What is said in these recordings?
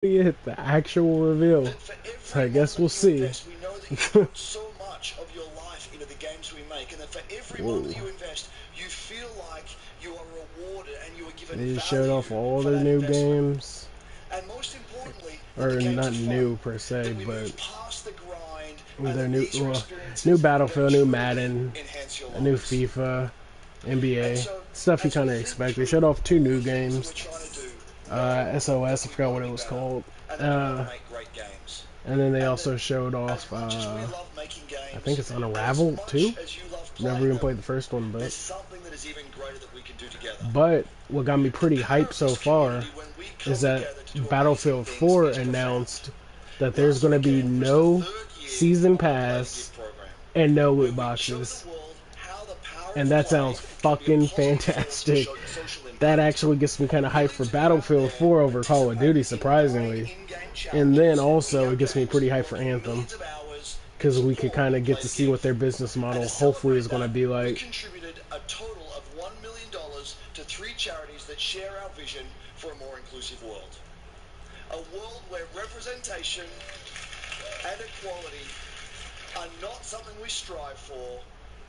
Hit the actual reveal. So I guess we'll see. We know that you put so much of your life into the games we make, and that for every Whoa. moment that you invest, you feel like you are rewarded and you are given They value showed off all for their that new investment. games. And most importantly, that Or the games not are new fun, per se, that we but move past the grind, and their that new these are experiences new that Battlefield, new truly Madden, enhance your a new lives. FIFA, And NBA. so, Stuff you as we kind of think expect. They through showed off two all new the things that we're games. trying to do, SOS, I we forgot want what to it be was better, called. and that we want to make great games. And then they And that also showed as off, much as we love making I games, think it's and as Unraveled too. much as you love Never playing even them, played the first one, there's but something that is even greater that we can do together. what got me The pretty power hyped of so this far community when we is come that together to do amazing Battlefield things 4 is profound. announced that there's Last going to be weekend was the no third year season of our Play the pass Gift program, and no where loot we show boxes. the world how the power And of that play sounds can be a fucking positive force for fantastic. social That impact. actually gets me kind of hyped for Millions of you out Battlefield there 4 over Call of Duty, participated in 9 surprisingly. in-game And then challenges, putting also out it gets me games, pretty hyped for working Anthem, millions of hours in because we could support kind of of get Play to the see what Gift. their business And model to hopefully is celebrate going to that, be we like. contributed a total of $1 million to 3 charities that share our vision for a more inclusive world. A world where representation and equality are not something we strive for,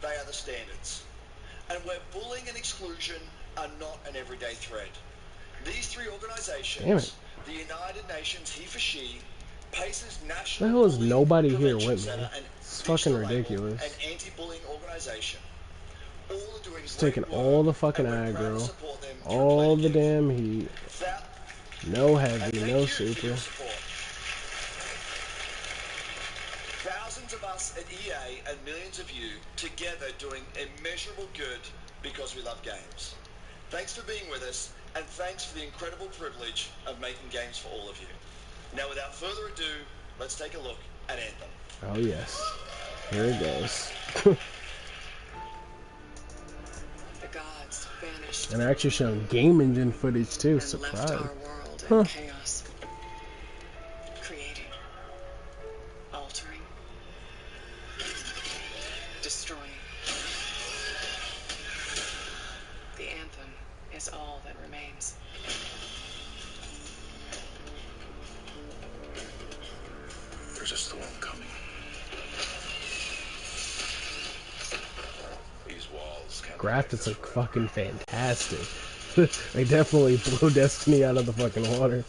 they are the standards. And where bullying and exclusion are not an everyday threat. These 3 organizations, the United Nations He for She, PACE's The National hell is Bullying nobody here Prevention with Center, me? and It's fucking digitally labeled ridiculous. an anti-bullying organization, all are doing It's great taking work, all the fucking and we're proud to aggro, support them through Play all to the Give. damn heat, no heavy, Thank no you for super. your support. Thousands of us at EA and millions of you together doing immeasurable good because we love games. Thanks for being with us, and thanks for the incredible privilege of making games for all of you. Now, without further ado, let's take a look at Anthem. Oh yes, here it goes. The gods vanished. And actually showing game engine footage too. And Surprise. left our world Huh. in chaos. Creating, altering, destroying. The anthem is all that remains. There's a storm coming. These walls can't Graphics look fucking fantastic. They definitely blew Destiny out of the fucking water.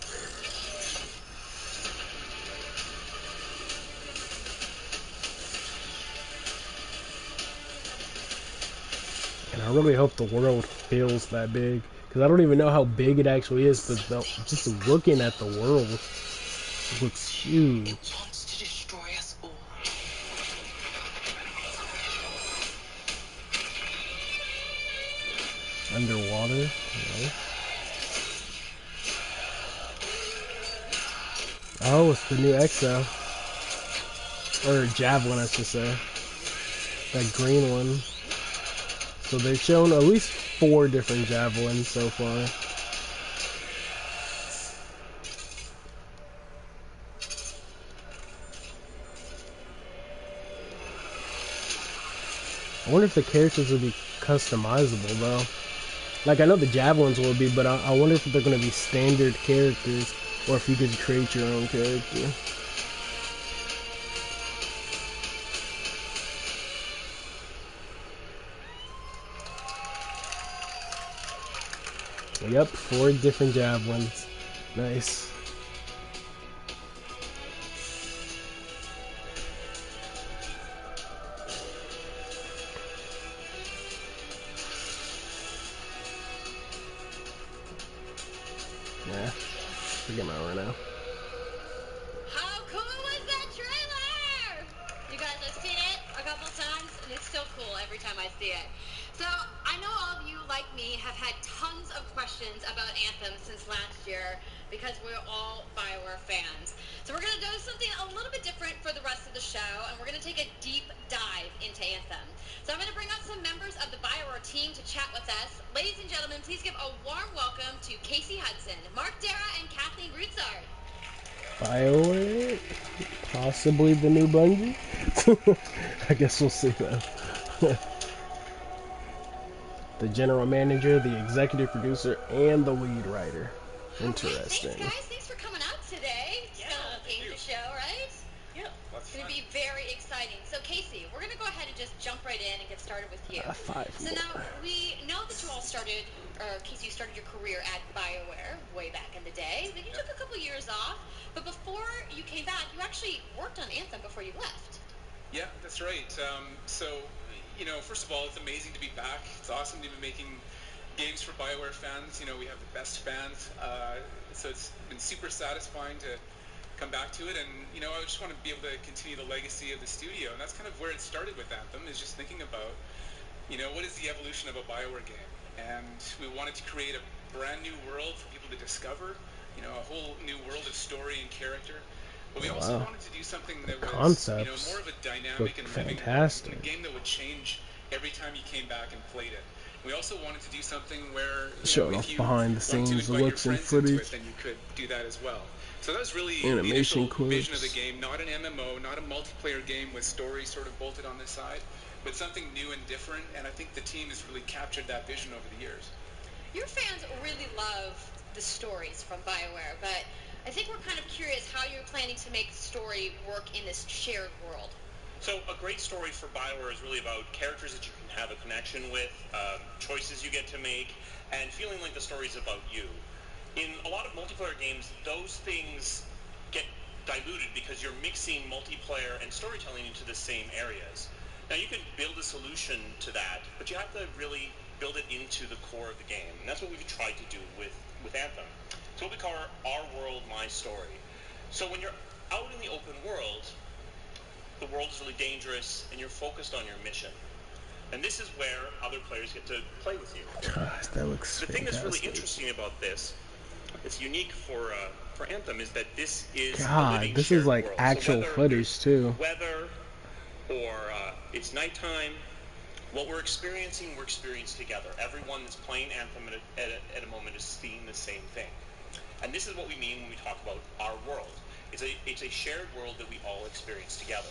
And I really hope the world feels that big, because I don't even know how big it actually is, but just looking at the world looks huge. It wants to destroy us all. Underwater, nice. Oh, it's the new Exo. Or Javelin, I should say. That green one. So they've shown at least 4 different Javelins so far. I wonder if the characters will be customizable though. Like, I know the Javelins will be, but I wonder if they're going to be standard characters, or if you could create your own character. Yep, 4 different Javelins. Nice. Yeah, forget my word now. How cool was that trailer? You guys have seen it a couple times, and it's still cool every time I see it. So, I know all of you, like me, have had tons of questions about Anthem since last year, because we're all BioWare fans. So we're going to do something a little bit different for the rest of the show, and we're going to take a deep dive into Anthem. So I'm going to bring out some members of the BioWare team to chat with us. Ladies and gentlemen, please give a warm welcome to Casey Hudson, Mark Dara, and Kathleen Rutzard. BioWare? Possibly the new Bungie? I guess we'll see though. The general manager, the executive producer, and the lead writer. Interesting. Okay, thanks guys, thanks for coming out today. today. It's got a little game to show, right? Yeah. It's going to be very exciting. So, Casey, we're going to go ahead and just jump right in and get started with you. 5 So more. now, we know that you all started, or Casey, you started your career at BioWare way back in the day. Then you took a couple years off, but before you came back, you actually worked on Anthem before you left. Yeah, that's right. First of all, it's amazing to be back. It's awesome to be making games for BioWare fans. We have the best fans, so it's been super satisfying to come back to it, and I just want to be able to continue the legacy of the studio, and that's kind of where it started with Anthem, is just thinking about what is the evolution of a BioWare game, and we wanted to create a brand new world for people to discover, a whole new world of story and character, but we also wanted to do something that was more of a dynamic and living world, a game that would change every time you came back and played it. We also wanted to do something where showing off behind the scenes looks and footage, then you could do that as well. So that was really animation the initial vision of the clips. game, not an MMO, not a multiplayer game with story sort of bolted on this side, but something new and different, and I think the team has really captured that vision over the years. Your fans really love the stories from BioWare, but I think we're kind of curious how you're planning to make the story work in this shared world. So a great story for BioWare is really about characters that you can have a connection with, choices you get to make, and feeling like the story's about you. In a lot of multiplayer games, those things get diluted because you're mixing multiplayer and storytelling into the same areas. Now you can build a solution to that, but you have to really build it into the core of the game. And that's what we've tried to do with Anthem. It's what we call our world, my story. So when you're out in the open world, the world is really dangerous and you're focused on your mission. And this is where other players get to play with you. Gosh, that looks The thing that's really fantastic. interesting about this, it's unique for Anthem, is that this is a God, living this shared is like world. actual whether footage too. Weather or it's nighttime, what we're experiencing together. Everyone that's playing Anthem at a moment is seeing the same thing. And this is what we mean when we talk about our world. It's a shared world that we all experience together.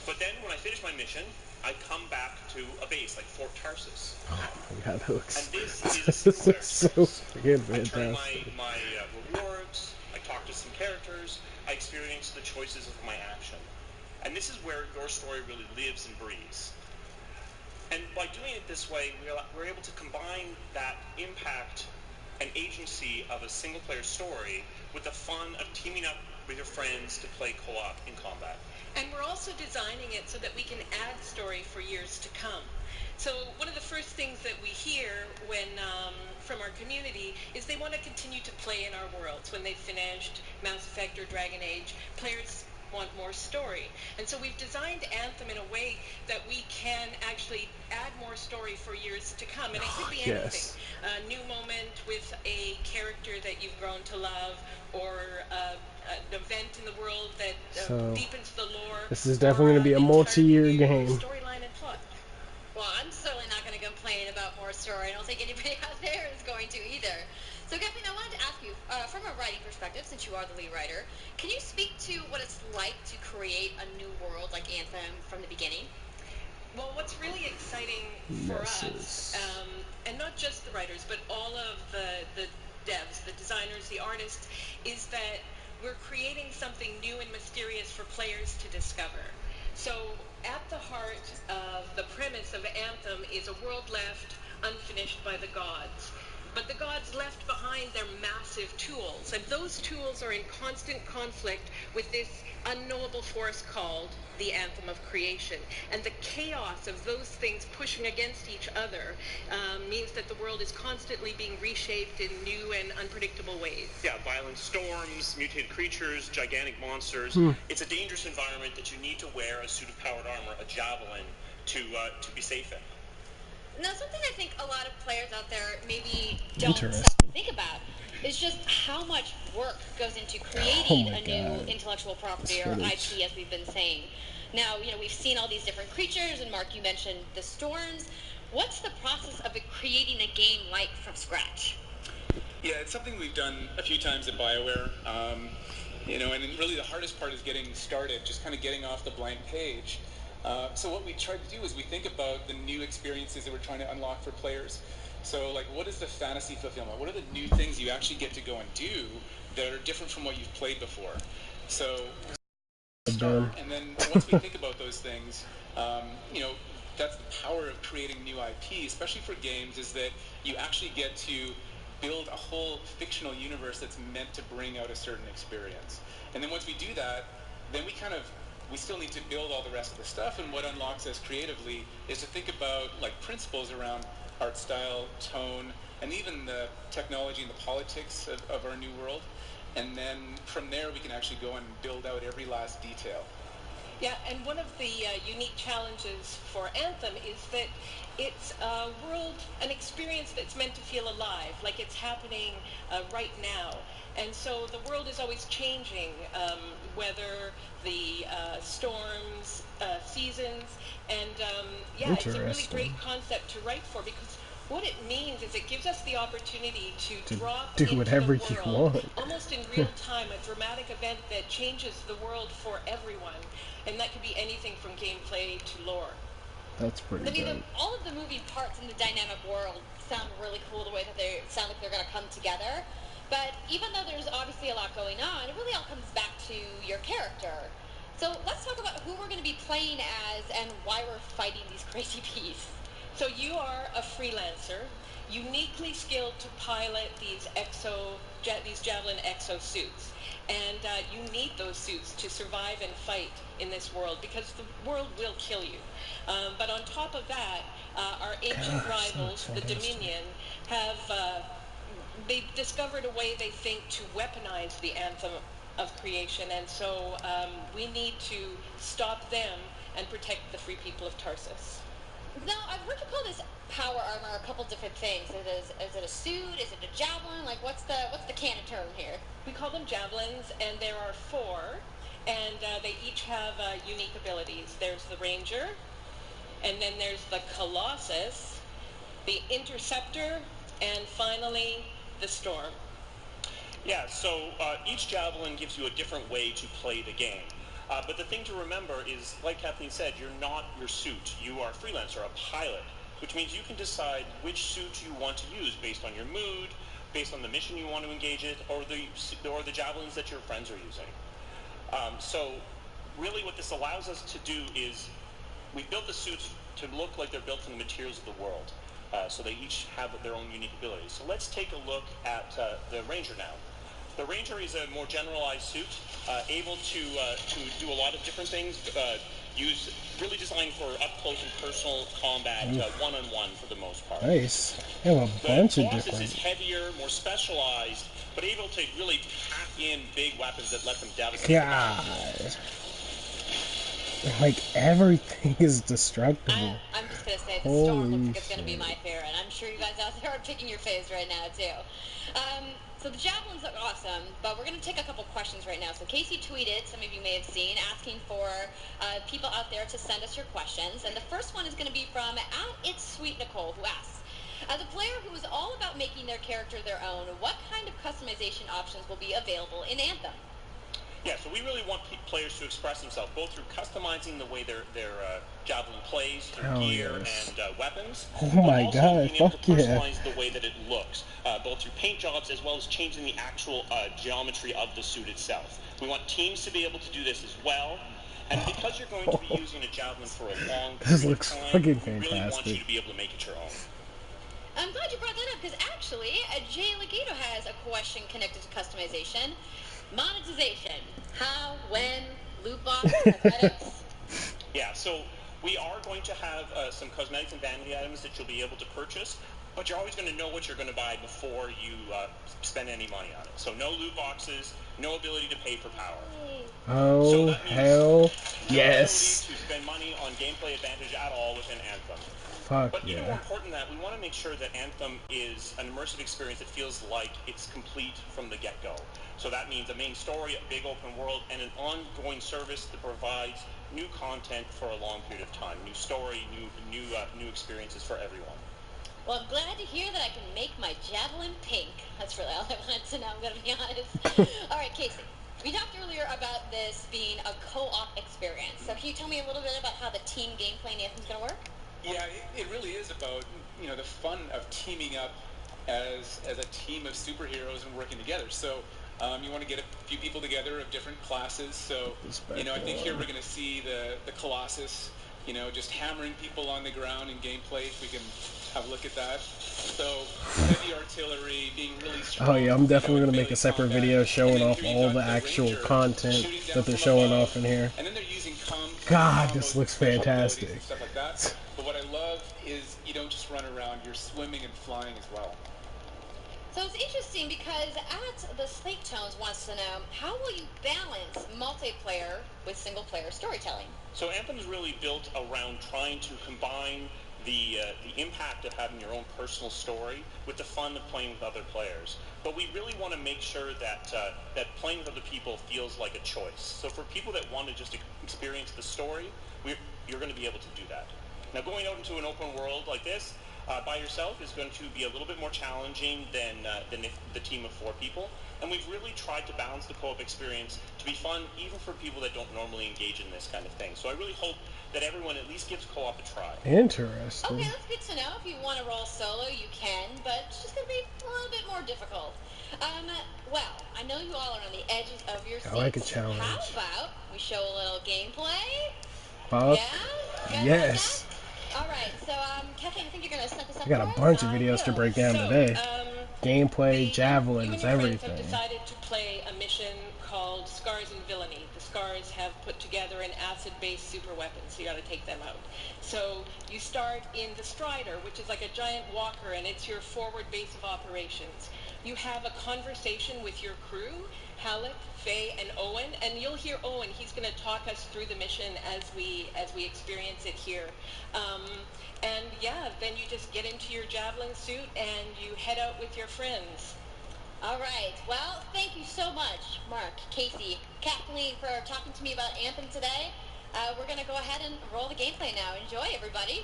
But then when I finish my mission, I come back to a base like Fort Tarsus. Oh my God, that looks And this is a single player so space. freaking I turn fantastic. my rewards, I talk to some characters, I experience the choices of my action. And this is where your story really lives and breathes. And by doing it this way, we're able to combine that impact and agency of a single player story with the fun of teaming up with your friends to play co-op in combat. And we're also designing it so that we can add story for years to come. So one of the first things that we hear from our community is they want to continue to play in our worlds. When they've finished Mass Effect or Dragon Age, players want more story. And so we've designed Anthem in a way that we can actually add more story for years to come. And it could be anything. Yes. A new moment with a character that you've grown to love, or an event in the world that So, deepens the lore. this is definitely going to be a multi-year game. Storyline and plot. Well, I'm certainly not going to complain about more story. I don't think anybody out there is going to either. So, Kathleen, I wanted to ask you, from a writing perspective, since you are the lead writer, can you speak to what it's like to create a new world like Anthem from the beginning? Well, what's really exciting for us, and not just the writers, but all of the devs, the designers, the artists, is that we're creating something new and mysterious for players to discover. So at the heart of the premise of Anthem is a world left unfinished by the gods. But the gods left behind their massive tools, and those tools are in constant conflict with this unknowable force called the Anthem of Creation. And the chaos of those things pushing against each other means that the world is constantly being reshaped in new and unpredictable ways. Yeah, violent storms, mutated creatures, gigantic monsters. It's a dangerous environment that you need to wear a suit of powered armor, a javelin, to be safe in. Now, something I think a lot of players out there maybe don't Interesting. stop to think about is just how much work goes into creating my a new God. intellectual property This or footage. IP, as we've been saying. Now, we've seen all these different creatures, and Mark, you mentioned the storms. What's the process of creating a game like from scratch? Yeah, it's something we've done a few times at BioWare, and really the hardest part is getting started, just kind of getting off the blank page. So what we try to do is we think about the new experiences that we're trying to unlock for players. So, like, what is the fantasy fulfillment? What are the new things you actually get to go and do that are different from what you've played before? So, start, and then once we think about those things, you know, that's the power of creating new IP, especially for games, is that you actually get to build a whole fictional universe that's meant to bring out a certain experience. And then once we do that, then we still need to build all the rest of the stuff, and what unlocks us creatively is to think about like principles around art style, tone, and even the technology and the politics of our new world. And then from there we can actually go and build out every last detail. Yeah, and one of the unique challenges for Anthem is that it's a world, an experience that's meant to feel alive, like it's happening right now. And so the world is always changing, weather, the storms, seasons, and yeah, it's a really great concept to write for, because what it means is it gives us the opportunity to drop do into whatever the you world, want. almost in real time, a dramatic event that changes the world for everyone. And that could be anything from gameplay to lore. That's pretty dope. All of the moving parts in the dynamic world sound really cool, the way that they sound like they're going to come together. But even though there's obviously a lot going on, it really all comes back to your character. So let's talk about who we're going to be playing as and why we're fighting these crazy beasts. So you are a freelancer, uniquely skilled to pilot these Javelin exo suits. And you need those suits to survive and fight in this world, because the world will kill you. But on top of that, our ancient rivals, the Dominion, have they've discovered a way, they think, to weaponize the Anthem of creation. And so we need to stop them and protect the free people of Tarsus. Now, I've heard you call this power armor a couple different things. Is it a suit? Is it a javelin? Like, what's the canon term here? We call them javelins, and there are 4, and they each have unique abilities. There's the Ranger, and then there's the Colossus, the Interceptor, and finally the Storm. Yeah, so each javelin gives you a different way to play the game. But the thing to remember is, like Kathleen said, you're not your suit. You are a freelancer, a pilot, which means you can decide which suit you want to use based on your mood, based on the mission you want to engage in, or the javelins that your friends are using. So really what this allows us to do is we built the suits to look like they're built from the materials of the world. So they each have their own unique abilities. So let's take a look at the Ranger now. The Ranger is a more generalized suit, able to do a lot of different things, really designed for up-close and personal combat, one-on-one for the most part. Nice. They have a bunch of different... The Colossus is heavier, more specialized, but able to really pack in big weapons that let them devastate. God. Like, everything is destructible. I'm just going to say, the Storm looks like it's going to be my favorite. I'm sure you guys out there are picking your faves right now, too. So the javelins look awesome, but we're going to take a couple questions right now. So Casey tweeted, some of you may have seen, asking for people out there to send us your questions. And the first one is going to be from It's Sweet Nicole, who asks, as a player who is all about making their character their own, what kind of customization options will be available in Anthem? Yeah, so we really want players to express themselves, both through customizing the way their javelin plays, through gear and weapons. Oh my God, being able to fuck yeah. personalize the way that it looks, both through paint jobs as well as changing the actual geometry of the suit itself. We want teams to be able to do this as well. And because you're going to be using a javelin for a long period of time, we really want you to be able to make it your own. I'm glad you brought that up, because actually, Jay Legato has a question connected to customization. Monetization. How, when, loot box, cosmetics. Yeah, so we are going to have some cosmetics and vanity items that you'll be able to purchase, but you're always going to know what you're going to buy before you spend any money on it. So no loot boxes, no ability to pay for power. Oh, so hell yes. No ability to spend money on gameplay advantage at all within Anthem. Fuck but even more important than that, we want to make sure that Anthem is an immersive experience that feels like it's complete from the get-go. So that means a main story, a big open world, and an ongoing service that provides new content for a long period of time. New story, new experiences for everyone. Well, I'm glad to hear that I can make my javelin pink. That's really all I wanted to know, I'm going to be honest. All right, Casey. We talked earlier about this being a co-op experience. So can you tell me a little bit about how the team gameplay in Anthem is going to work? Yeah, it really is about you know, the fun of teaming up as a team of superheroes and working together. So you want to get a few people together of different classes. So, you know, I think here we're going to see the Colossus, you know, just hammering people on the ground in gameplay. If we can have a look at that. So heavy artillery being really strong. Oh yeah, I'm definitely going to make a separate combat. video showing off Here you all got the actual Ranger content shooting down that they're from showing above. off in here. And then they're using God, combos this and looks special abilities fantastic. and stuff like that. But what I love is you don't just run around, you're swimming and flying as well. So it's interesting because at the Slate Tones wants to know, how will you balance multiplayer with single-player storytelling? So Anthem is really built around trying to combine the impact of having your own personal story with the fun of playing with other players. But we really want to make sure that that playing with other people feels like a choice. So for people that want to just experience the story, you're going to be able to do that. Now, going out into an open world like this by yourself is going to be a little bit more challenging than if the team of 4 people. And we've really tried to balance the co-op experience to be fun even for people that don't normally engage in this kind of thing. So I really hope that everyone at least gives co-op a try. Interesting. Okay, that's good to know. If you want to roll solo, you can, but it's just going to be a little bit more difficult. Well, I know you all are on the edges of your seats. I like a challenge. How about we show a little gameplay? Fuck. Yeah? Yes. All right, so Kathleen, I think you're going to set this up. I got a bunch of videos to break down today. Gameplay, javelins, everything. Have decided to play a mission called Scars and Villainy. The Scars have put together an acid-based super weapon, so you got to take them out. So you start in the Strider, which is like a giant walker, and it's your forward base of operations. You have a conversation with your crew, Halleck, Faye, and Owen, and you'll hear Owen. He's going to talk us through the mission as we experience it here. And yeah, then you just get into your javelin suit and you head out with your friends. All right. Well, thank you so much, Mark, Casey, Kathleen, for talking to me about Anthem today. We're going to go ahead and roll the gameplay now. Enjoy, everybody.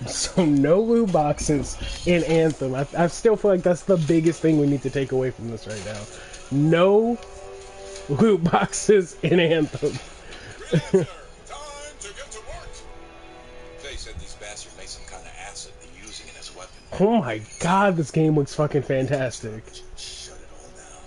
So no loot boxes in Anthem. I still feel like that's the biggest thing we need to take away from this right now. No loot boxes in Anthem. Time to get to work. They said these bastards made some kind of acid they're using it as a weapon. Oh my god, this game looks fucking fantastic. Shut it all down.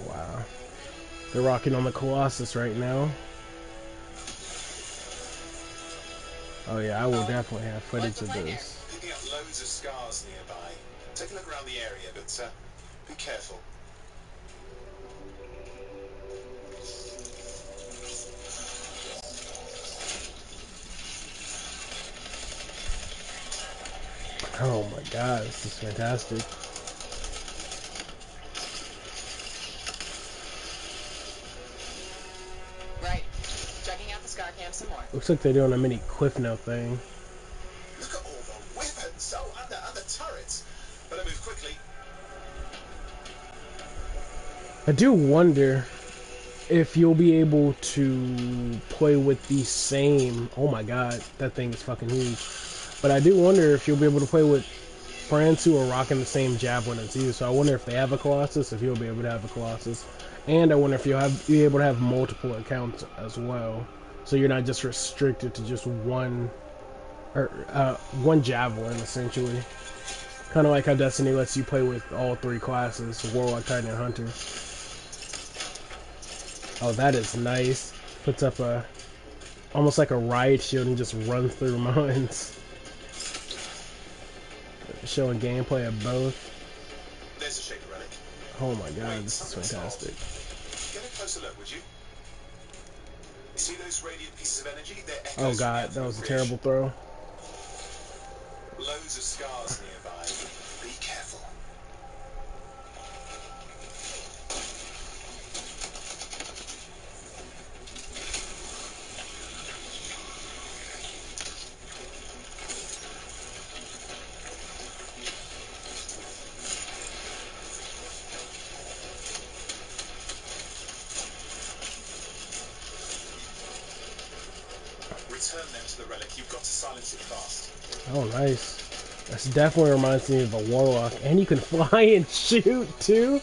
Wow. They're rocking on the Colossus right now. Oh yeah, I will definitely have footage of this. Picking up loads of scars nearby. Take a look around the area, but be careful. Oh my god, this is fantastic. Right. Checking out the scar cam some more. Looks like they're doing a mini Cliff Note thing. Look at all the weapons. Oh, and the turrets. Better move quickly. I do wonder if you'll be able to play with the same... Oh my god, that thing is fucking huge. But I do wonder if you'll be able to play with friends who are rocking the same javelin as you. So I wonder if they have a Colossus, if you'll be able to have a Colossus. And I wonder if you'll be able to have multiple accounts as well. So you're not just restricted to just one javelin, essentially. Kind of like how Destiny lets you play with all 3 classes, Warlock, Titan, and Hunter. Oh, that is nice. Puts up almost like a riot shield and just runs through mines. Showing gameplay of both. There's a shaker relic. Oh my god, this is fantastic. Get a closer look, would you? See those radiant pieces of energy? They're echoes Oh from god, Anthem that was a Bridge. terrible throw. Loads of scars nearby. Be careful. return them to the relic, you've got to silence it fast. Oh, nice. This definitely reminds me of a warlock. And you can fly and shoot, too?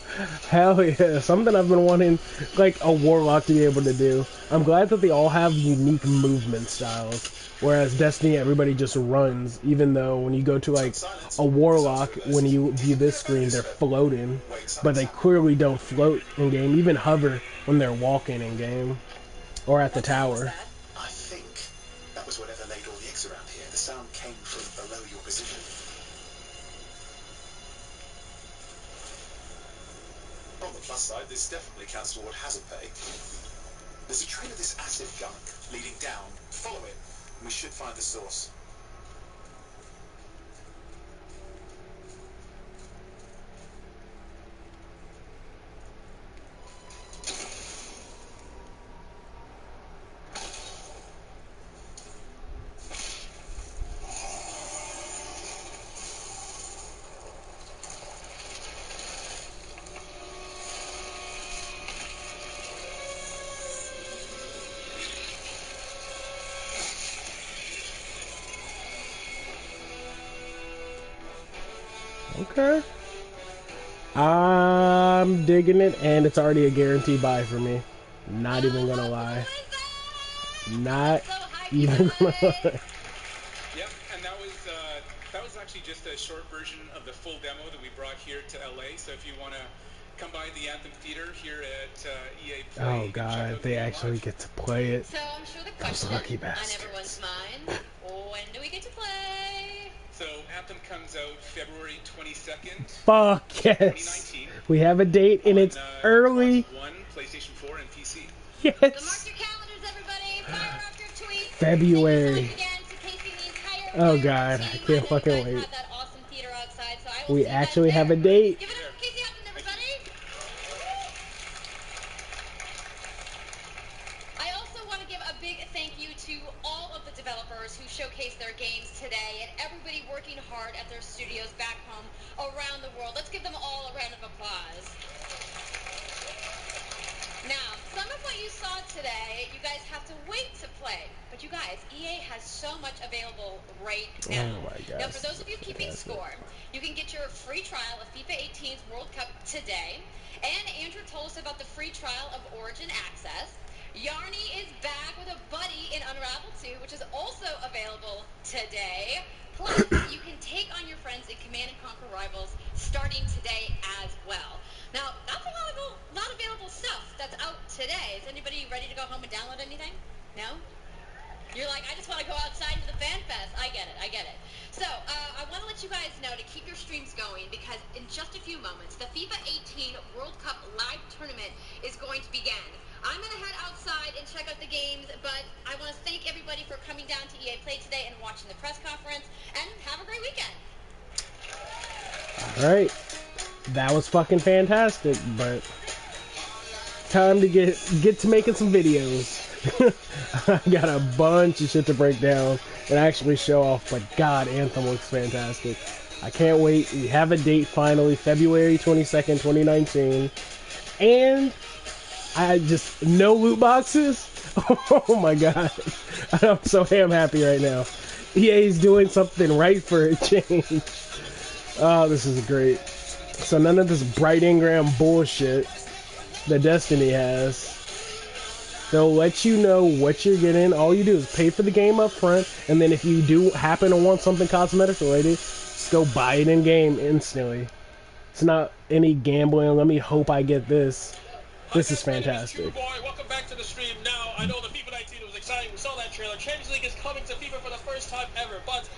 Hell yeah. Something I've been wanting, like, a warlock to be able to do. I'm glad that they all have unique movement styles. Whereas Destiny, everybody just runs. Even though when you go to, like, a warlock, when you view this screen, they're floating. But they clearly don't float in-game. Even hover when they're walking in-game. Or at the tower. I think that was whatever laid all the eggs around here. The sound came from below your position. On the plus side, this definitely counts toward hazard pay. There's a trail of this acid gunk leading down. Follow it, and we should find the source. Okay. I'm digging it, and it's already a guaranteed buy for me. Not even gonna lie. Not even gonna lie. Yep, and that was actually just a short version of the full demo that we brought here to LA. So if you want to come by the Anthem Theater here at EA Play, Oh god, they actually get to play it. So I'm sure the Those question lucky on bastards. everyone's mind, when do we get to play? So Anthem comes out February 22nd, Fuck yes. 2019. We have a date, and it's early. Xbox One, PlayStation 4, and PC. So mark Yes. your calendars, everybody. Fire up your tweets. February. Thank you so much again to Casey and the entire Oh Fire god, team. I I can't know you fucking guys wait. have that awesome theater outside, so I will We see you guys actually have a there. date. Give it up for Casey Hudson, everybody. I also want to give a big thank you to all of the developers who showcased their games today and everybody working hard at their studios back home around the world. Let's give them all a round of applause. Now, some of what you saw today, you guys have to wait to play. But you guys, EA has so much available right now. Oh my god. Now, for those of you keeping score, you can get your free trial of FIFA 18's World Cup today. And Andrew told us about the free trial of Origin Access. Yarny is back with a buddy in Unravel 2, which is also available today. Plus, you can take on your friends in Command & Conquer Rivals starting today as well. Now, that's a lot of available stuff that's out today. Is anybody ready to go home and download anything? No? You're like, I just want to go outside to the fan fest. I get it. So, I want to let you guys know to keep your streams going because in just a few moments, the FIFA 18 World Cup live tournament is going to begin. I'm going to head outside and check out the games, but I want to thank everybody for coming down to EA Play today and watching the press conference, and have a great weekend. Alright. That was fucking fantastic, but time to get to making some videos. I got a bunch of shit to break down and actually show off, but god, Anthem looks fantastic. I can't wait. We have a date finally, February 22nd, 2019. And I just, no loot boxes? Oh my god. I'm so damn happy right now. EA's doing something right for a change. Oh, this is great. So none of this bright engram bullshit that Destiny has. They'll let you know what you're getting. All you do is pay for the game up front, and then if you do happen to want something cosmetic related, just go buy it in game instantly. It's not any gambling. Let me hope I get this. This is fantastic. Boy, welcome back to the stream. Now, I know the FIFA 19 was exciting. We saw that trailer. Champions League is coming to FIFA for the first time ever.